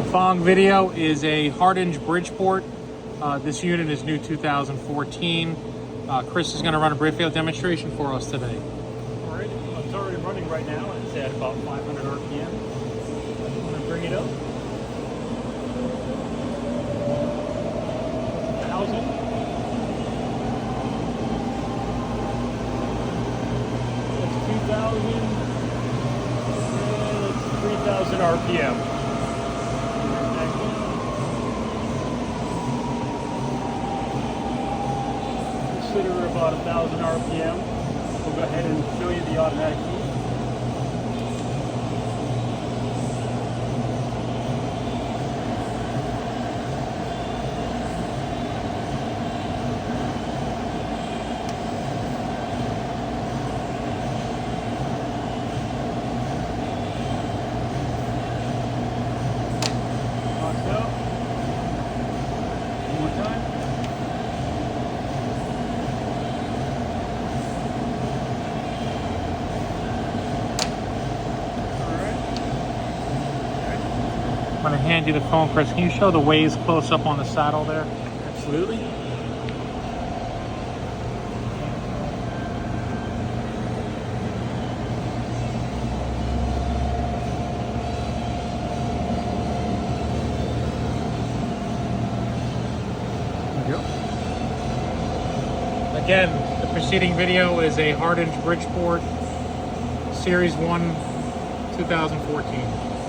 following video is a Hardinge Bridgeport. This unit is new 2014. Chris is going to run a brake fail demonstration for us today. All right, it's already running right now. It's at about 500 RPM. I'm going to bring it up. 1,000. That's 2,000. And it's 3,000 RPM. Consider about 1,000 RPM. We'll go ahead and show you the automatic key. Locked up. One more time. I'm going to hand you the phone, Chris. Can you show the ways close up on the saddle there? Absolutely. There you go. Again, the preceding video is a Hardinge Bridgeport Series 1 2014.